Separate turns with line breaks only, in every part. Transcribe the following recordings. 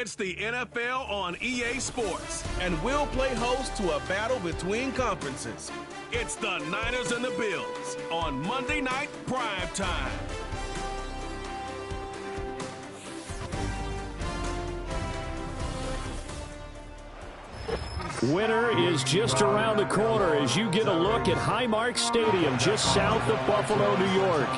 It's the NFL on EA Sports, and we'll play host to a battle between conferences. It's the Niners and the Bills on Monday Night Prime Time.
Winter is just around the corner as you get a look at Highmark Stadium just south of Buffalo, New York.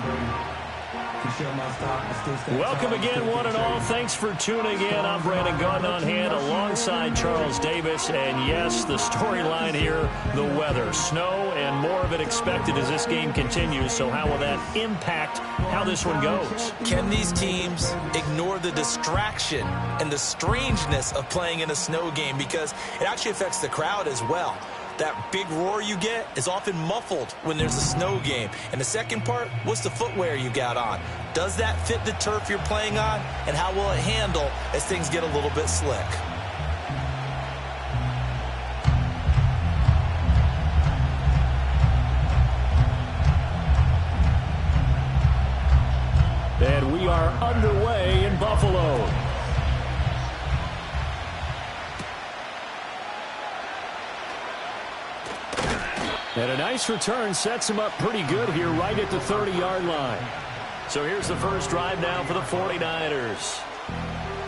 Welcome again, one and all. Thanks for tuning in. I'm Brandon Gaunt on hand alongside Charles Davis. And yes, the storyline here, the weather. Snow and more of it expected as this game continues. So how will that impact how this one goes?
Can these teams ignore the distraction and the strangeness of playing in a snow game? Because it actually affects the crowd as well. That big roar you get is often muffled when there's a snow game. And the second part, what's the footwear you got on? Does that fit the turf you're playing on? And how will it handle as things get a little bit slick?
And we are underway in Buffalo. And a nice return sets him up pretty good here right at the 30-yard line. So here's the first drive now for the 49ers.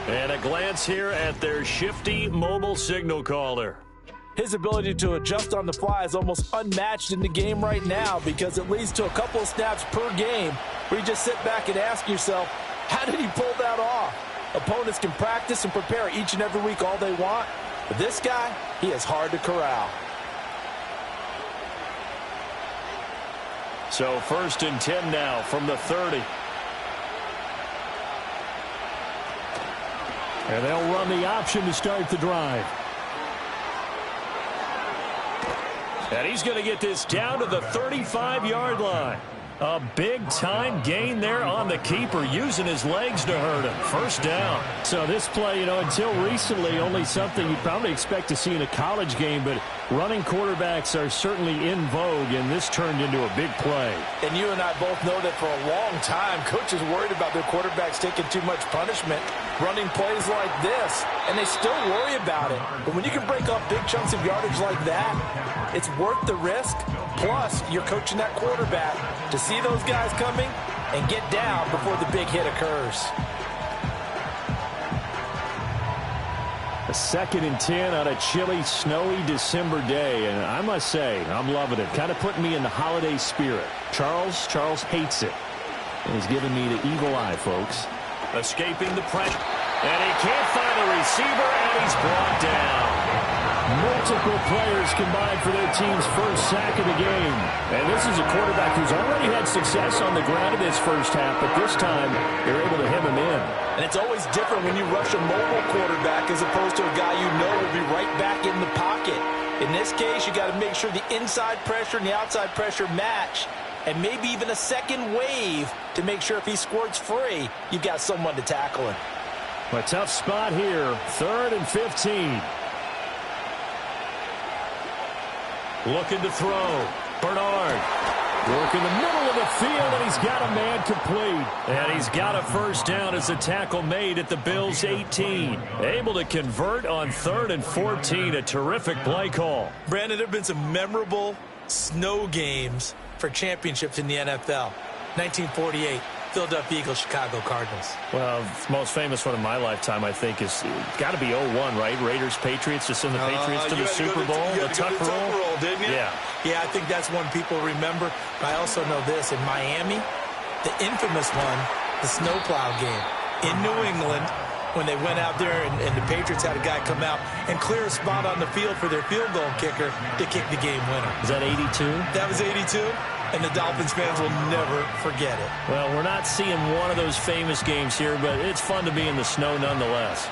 And a glance here at their shifty mobile signal caller.
His ability to adjust on the fly is almost unmatched in the game right now because it leads to a couple of snaps per game where you just sit back and ask yourself, how did he pull that off? Opponents can practice and prepare each and every week all they want, but this guy, he is hard to corral.
So 1st and 10 now from the 30. And they'll run the option to start the drive. And he's going to get this down to the 35-yard line. A big-time gain there on the keeper, using his legs to hurt him. First down. So this play, until recently, only something you'd probably expect to see in a college game, but running quarterbacks are certainly in vogue, and this turned into a big play.
And you and I both know that for a long time, coaches worried about their quarterbacks taking too much punishment, running plays like this, and they still worry about it. But when you can break up big chunks of yardage like that, it's worth the risk. Plus, you're coaching that quarterback to see those guys coming and get down before the big hit occurs.
A 2nd and 10 on a chilly, snowy December day, and I must say, I'm loving it. Kind of putting me in the holiday spirit. Charles hates it. And he's giving me the evil eye, folks. Escaping the pressure. And he can't find a receiver, and he's brought down. Multiple players combined for their team's first sack of the game. And this is a quarterback who's already had success on the ground in this first half, but this time they're able to hem him in.
And it's always different when you rush a mobile quarterback as opposed to a guy you know will be right back in the pocket. In this case, you got to make sure the inside pressure and the outside pressure match, and maybe even a second wave to make sure if he squirts free, you've got someone to tackle him.
A tough spot here, 3rd and 15. Looking to throw. Bernard. Working the middle of the field, and he's got a man complete. And he's got a first down as a tackle made at the Bills' 18. Able to convert on 3rd and 14. A terrific play call.
Brandon, there have been some memorable snow games for championships in the NFL. 1948. Philadelphia Eagles, Chicago Cardinals.
Well, the most famous one of my lifetime, I think, is got to be 01, right? Raiders, Patriots, to send the Patriots to the Super Bowl.
The Tuck roll, didn't you?
Yeah.
Yeah, I think that's one people remember. But I also know this. In Miami, the infamous one, the snowplow game. In New England, when they went out there and the Patriots had a guy come out and clear a spot on the field for their field goal kicker to kick the game winner.
Is that 82?
That was 82. And the Dolphins fans will never forget it.
Well, we're not seeing one of those famous games here, but it's fun to be in the snow nonetheless.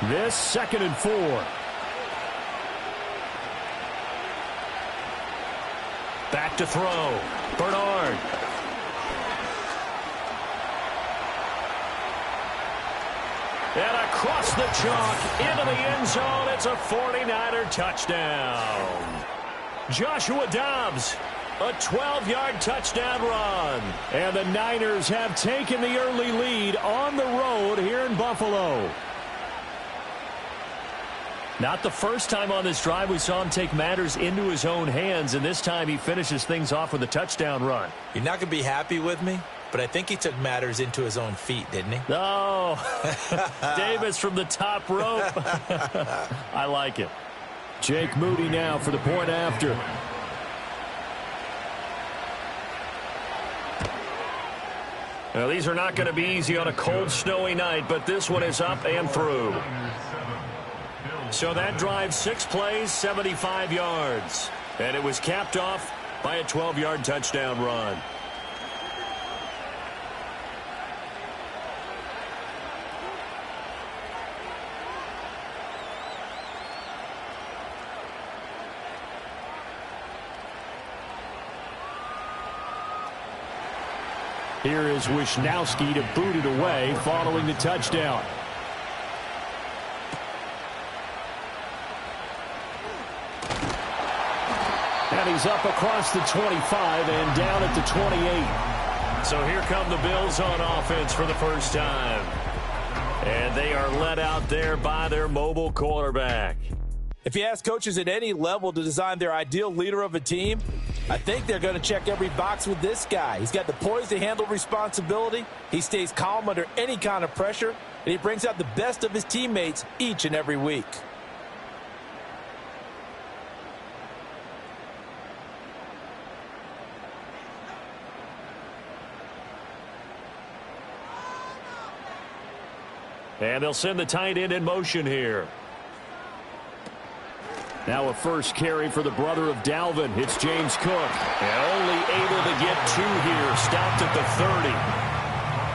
This 2nd and 4. Back to throw. Bernard. And across the chalk into the end zone. It's a 49er touchdown. Joshua Dobbs. A 12-yard touchdown run. And the Niners have taken the early lead on the road here in Buffalo. Not the first time on this drive we saw him take matters into his own hands, and this time he finishes things off with a touchdown run.
You're not going to be happy with me, but I think he took matters into his own feet, didn't he?
Oh, Davis from the top rope. I like it. Jake Moody now for the point after. Now, these are not going to be easy on a cold, snowy night, but this one is up and through. So that drive, 6 plays, 75 yards. And it was capped off by a 12-yard touchdown run. Here is Wisnowski to boot it away following the touchdown. And he's up across the 25 and down at the 28. So here come the Bills on offense for the first time. And they are led out there by their mobile quarterback.
If you ask coaches at any level to design their ideal leader of a team, I think they're going to check every box with this guy. He's got the poise to handle responsibility. He stays calm under any kind of pressure, and he brings out the best of his teammates each and every week.
And they'll send the tight end in motion here. Now a first carry for the brother of Dalvin. It's James Cook. And only able to get 2 here. Stopped at the 30.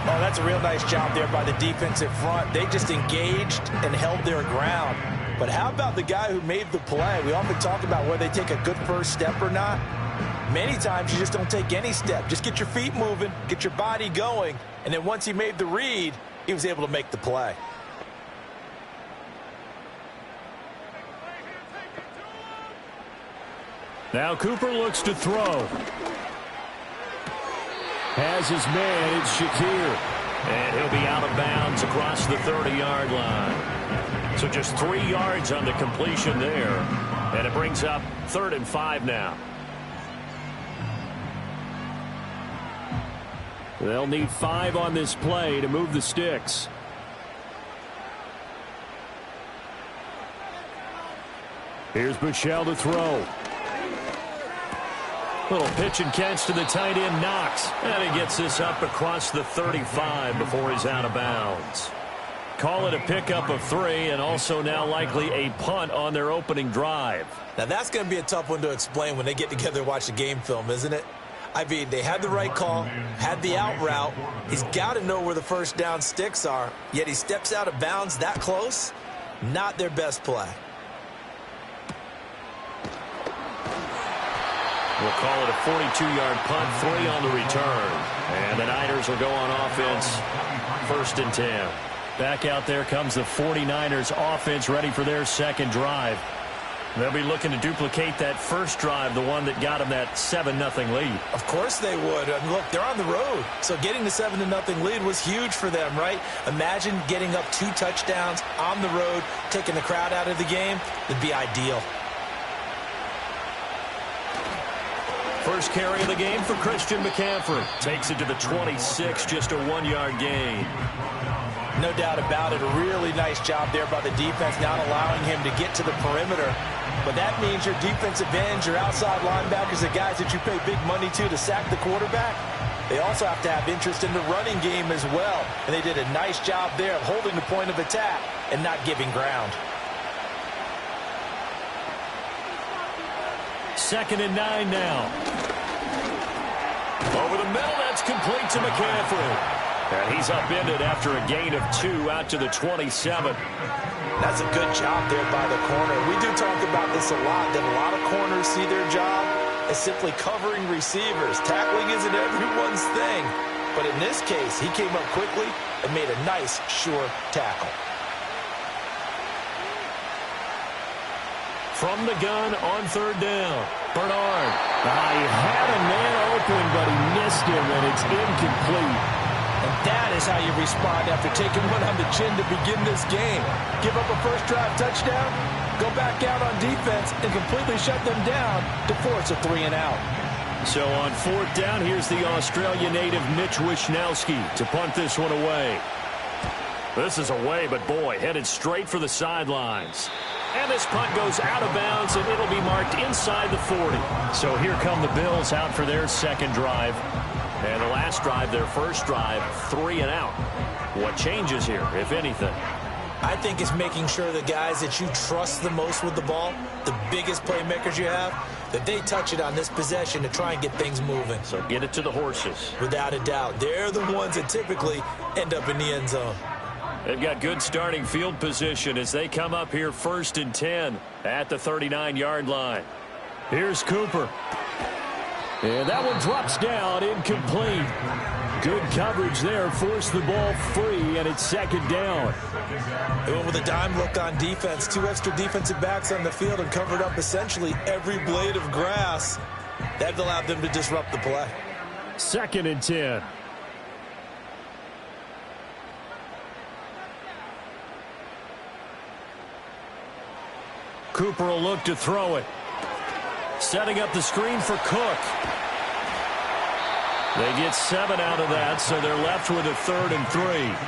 Oh, that's a real nice job there by the defensive front. They just engaged and held their ground. But how about the guy who made the play? We often talk about whether they take a good first step or not. Many times you just don't take any step. Just get your feet moving, get your body going, and then once he made the read, he was able to make the play.
Now Cooper looks to throw. Has his man, it's Shakir. And he'll be out of bounds across the 30-yard line. So just 3 yards on the completion there. And it brings up 3rd and 5 now. They'll need 5 on this play to move the sticks. Here's Buechele to throw. Little pitch and catch to the tight end, Knox. And he gets this up across the 35 before he's out of bounds. Call it a pickup of 3, and also now likely a punt on their opening drive.
Now that's going to be a tough one to explain when they get together and watch the game film, isn't it? I mean, they had the right call, had the out route. He's got to know where the first down sticks are, yet he steps out of bounds that close. Not their best play.
We'll call it a 42-yard punt, 3 on the return. And the Niners will go on offense, 1st and 10. Back out there comes the 49ers offense ready for their second drive. They'll be looking to duplicate that first drive, the one that got them that 7-0 lead.
Of course they would. And look, they're on the road. So getting the 7-0 lead was huge for them, right? Imagine getting up 2 touchdowns on the road, taking the crowd out of the game. It'd be ideal.
First carry of the game for Christian McCaffrey. Takes it to the 26, just a 1-yard gain.
No doubt about it. A really nice job there by the defense, not allowing him to get to the perimeter. But that means your defensive ends, your outside linebackers, the guys that you pay big money to sack the quarterback, they also have to have interest in the running game as well. And they did a nice job there of holding the point of attack and not giving ground.
2nd and 9 now. Over the middle, that's complete to McCaffrey. And he's upended after a gain of 2 out to the 27.
That's a good job there by the corner. We do talk about this a lot, that a lot of corners see their job as simply covering receivers. Tackling isn't everyone's thing. But in this case, he came up quickly and made a nice, sure tackle.
From the gun on 3rd down, Bernard. He had a man open, but he missed him, and it's incomplete.
And that is how you respond after taking one on the chin to begin this game. Give up a first drive touchdown? go back out on defense and completely shut them down to force a 3-and-out.
So on 4th down, here's the Australia native Mitch Wishnowsky to punt this one away. This is away, but boy, headed straight for the sidelines. And this punt goes out of bounds, and it'll be marked inside the 40. So here come the Bills out for their second drive. And the last drive, their first drive, 3-and-out. What changes here, if anything?
I think it's making sure the guys that you trust the most with the ball, the biggest playmakers you have, that they touch it on this possession to try and get things moving.
So get it to the horses.
Without a doubt. They're the ones that typically end up in the end zone.
They've got good starting field position as they come up here 1st and 10 at the 39-yard line. Here's Cooper. And that one drops down, incomplete. Good coverage there, forced the ball free, and it's 2nd down.
They went with a dime look on defense. 2 extra defensive backs on the field and covered up essentially every blade of grass. That allowed them to disrupt the play.
2nd and 10. Cooper will look to throw it. Setting up the screen for Cook. They get 7 out of that, so they're left with a 3rd and 3.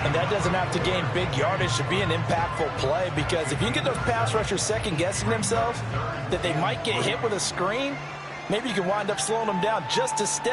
And that doesn't have to gain big yardage to be an impactful play, because if you get those pass rushers second-guessing themselves that they might get hit with a screen, maybe you can wind up slowing them down just a step.